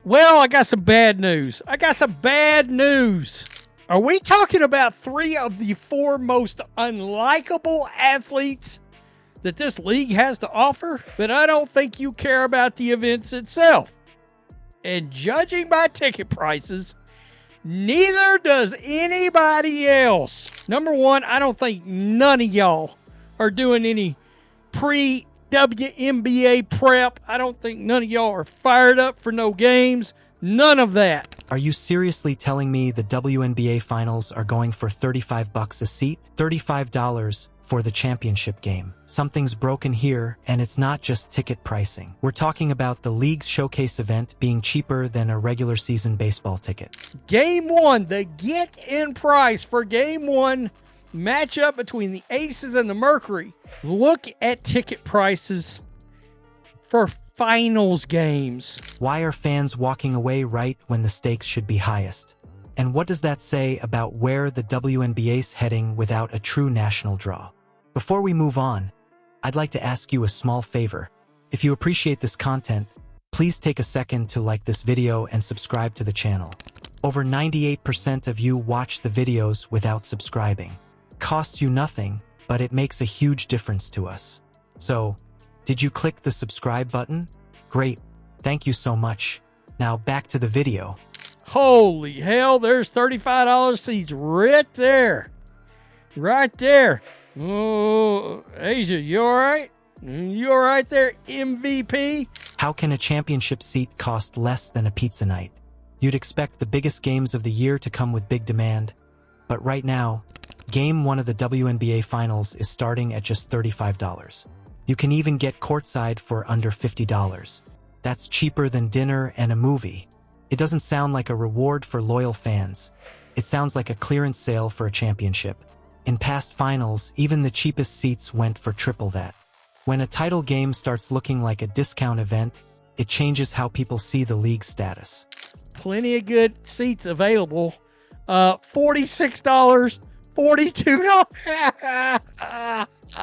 Well, I got some bad news. Are we talking about 3 of the 4 most unlikable athletes that this league has to offer? But I don't think you care about the events itself. And judging by ticket prices, neither does anybody else. Number one, I don't think none of y'all are doing any pre-WNBA prep. I don't think none of y'all are fired up for no games. None of that. Are you seriously telling me the WNBA Finals are going for $35 a seat? $35 for the championship game. Something's broken here, and it's not just ticket pricing. We're talking about the league's showcase event being cheaper than a regular season baseball ticket. Game 1, the get-in price for Game 1 matchup between the Aces and the Mercury. Look at ticket prices for finals games. Why are fans walking away right when the stakes should be highest? And what does that say about where the WNBA's heading without a true national draw? Before we move on, I'd like to ask you a small favor. If you appreciate this content, please take a second to like this video and subscribe to the channel. Over 98% of you watch the videos without subscribing. Costs you nothing, but it makes a huge difference to us. So, did you click the subscribe button? Great, thank you so much. Now back to the video. Holy hell, there's $35 seats right there. Right there. Oh, Asia, you all right? You all right there, MVP? How can a championship seat cost less than a pizza night? You'd expect the biggest games of the year to come with big demand. But right now, Game 1 of the WNBA Finals is starting at just $35. You can even get courtside for under $50. That's cheaper than dinner and a movie. It doesn't sound like a reward for loyal fans. It sounds like a clearance sale for a championship. In past finals, even the cheapest seats went for triple that. When a title game starts looking like a discount event, it changes how people see the league's status. Plenty of good seats available. $46, $42.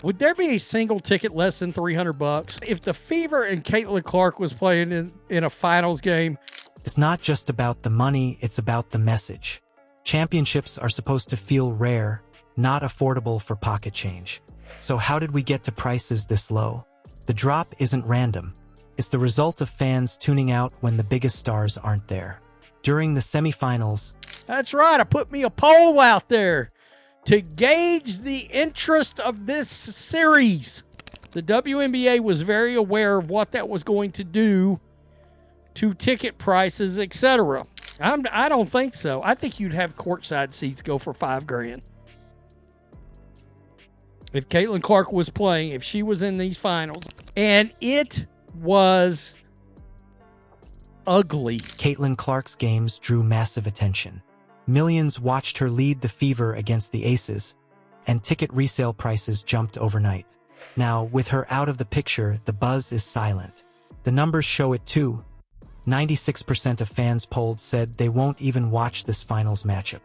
Would there be a single ticket less than $300? If the Fever and Caitlin Clark was playing in a finals game? It's not just about the money, it's about the message. Championships are supposed to feel rare, not affordable for pocket change. So how did we get to prices this low? The drop isn't random. It's the result of fans tuning out when the biggest stars aren't there. During the semifinals, that's right, I put me a poll out there to gauge the interest of this series. The WNBA was very aware of what that was going to do to ticket prices, etc. I don't think so. I think you'd have courtside seats go for $5,000. If Caitlin Clark was playing, if she was in these finals, and it was ugly. Caitlin Clark's games drew massive attention. Millions watched her lead the Fever against the Aces, and ticket resale prices jumped overnight. Now, with her out of the picture, the buzz is silent. The numbers show it too. 96% of fans polled said they won't even watch this finals matchup.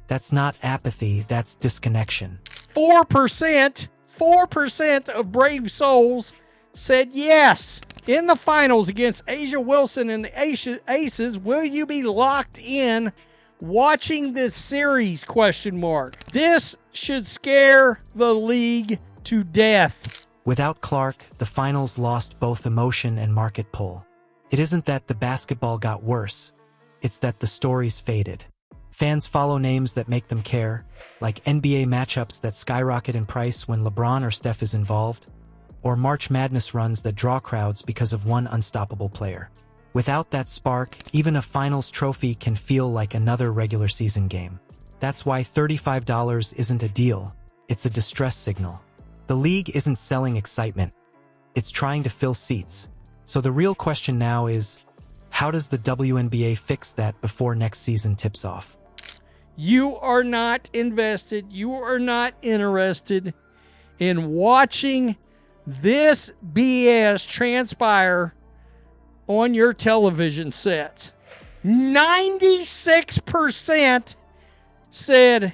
That's not apathy, that's disconnection. 4% of brave souls said yes. In the finals against Asia Wilson and the Aces, will you be locked in watching this series? ? This should scare the league to death. Without Clark, the finals lost both emotion and market pull. It isn't that the basketball got worse, it's that the stories faded. Fans follow names that make them care, like NBA matchups that skyrocket in price when LeBron or Steph is involved, or March Madness runs that draw crowds because of one unstoppable player. Without that spark, even a finals trophy can feel like another regular season game. That's why $35 isn't a deal, it's a distress signal. The league isn't selling excitement, it's trying to fill seats. So the real question now is, how does the WNBA fix that before next season tips off? You are not invested, you are not interested in watching this BS transpire on your television sets. 96% said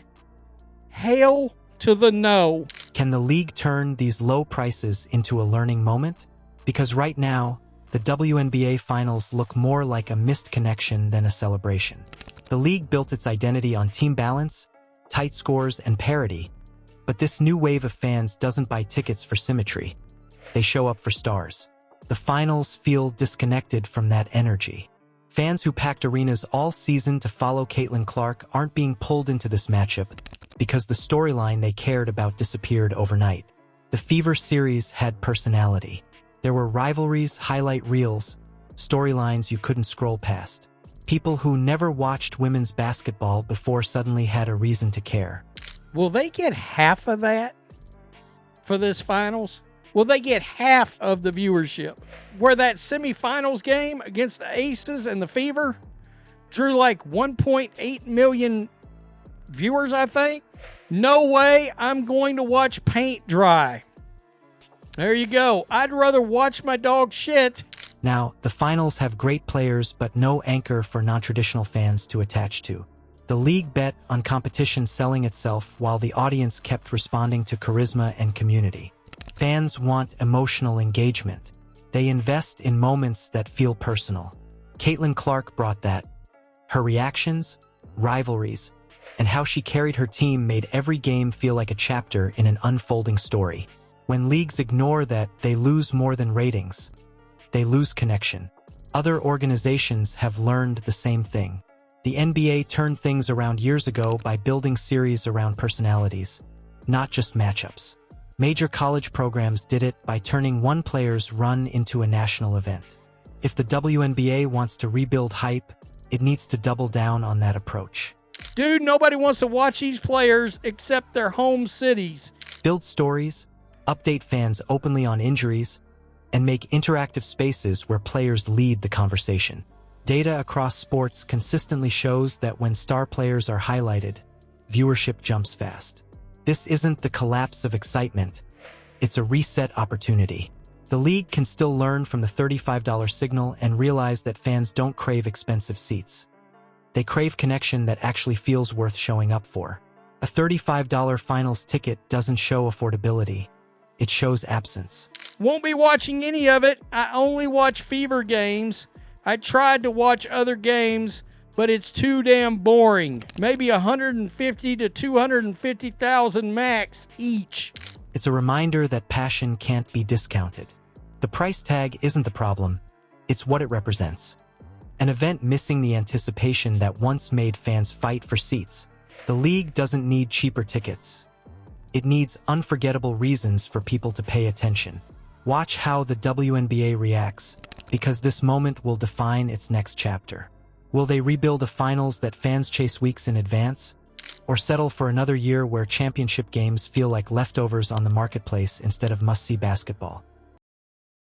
hail to the no. Can the league turn these low prices into a learning moment? Because right now, the WNBA Finals look more like a missed connection than a celebration. The league built its identity on team balance, tight scores, and parity, but this new wave of fans doesn't buy tickets for symmetry. They show up for stars. The finals feel disconnected from that energy. Fans who packed arenas all season to follow Caitlin Clark aren't being pulled into this matchup because the storyline they cared about disappeared overnight. The Fever series had personality. There were rivalries, highlight reels, storylines you couldn't scroll past. People who never watched women's basketball before suddenly had a reason to care. Will they get half of that for this finals? Will they get half of the viewership? Where that semifinals game against the Aces and the Fever drew like 1.8 million viewers, I think. No way I'm going to watch paint dry. There you go. I'd rather watch my dog shit. Now, the finals have great players but no anchor for non-traditional fans to attach to. The league bet on competition selling itself while the audience kept responding to charisma and community. Fans want emotional engagement. They invest in moments that feel personal. Caitlin Clark brought that. Her reactions, rivalries, and how she carried her team made every game feel like a chapter in an unfolding story. When leagues ignore that, they lose more than ratings. They lose connection. Other organizations have learned the same thing. The NBA turned things around years ago by building series around personalities, not just matchups. Major college programs did it by turning one player's run into a national event. If the WNBA wants to rebuild hype, it needs to double down on that approach. Dude, nobody wants to watch these players except their home cities. Build stories, update fans openly on injuries, and make interactive spaces where players lead the conversation. Data across sports consistently shows that when star players are highlighted, viewership jumps fast. This isn't the collapse of excitement, it's a reset opportunity. The league can still learn from the $35 signal and realize that fans don't crave expensive seats. They crave connection that actually feels worth showing up for. A $35 finals ticket doesn't show affordability, it shows absence. Won't be watching any of it. I only watch Fever games. I tried to watch other games, but it's too damn boring. Maybe 150 to 250,000 max each. It's a reminder that passion can't be discounted. The price tag isn't the problem, it's what it represents. An event missing the anticipation that once made fans fight for seats. The league doesn't need cheaper tickets. It needs unforgettable reasons for people to pay attention. Watch how the WNBA reacts, because this moment will define its next chapter. Will they rebuild a finals that fans chase weeks in advance? Or settle for another year where championship games feel like leftovers on the marketplace instead of must-see basketball?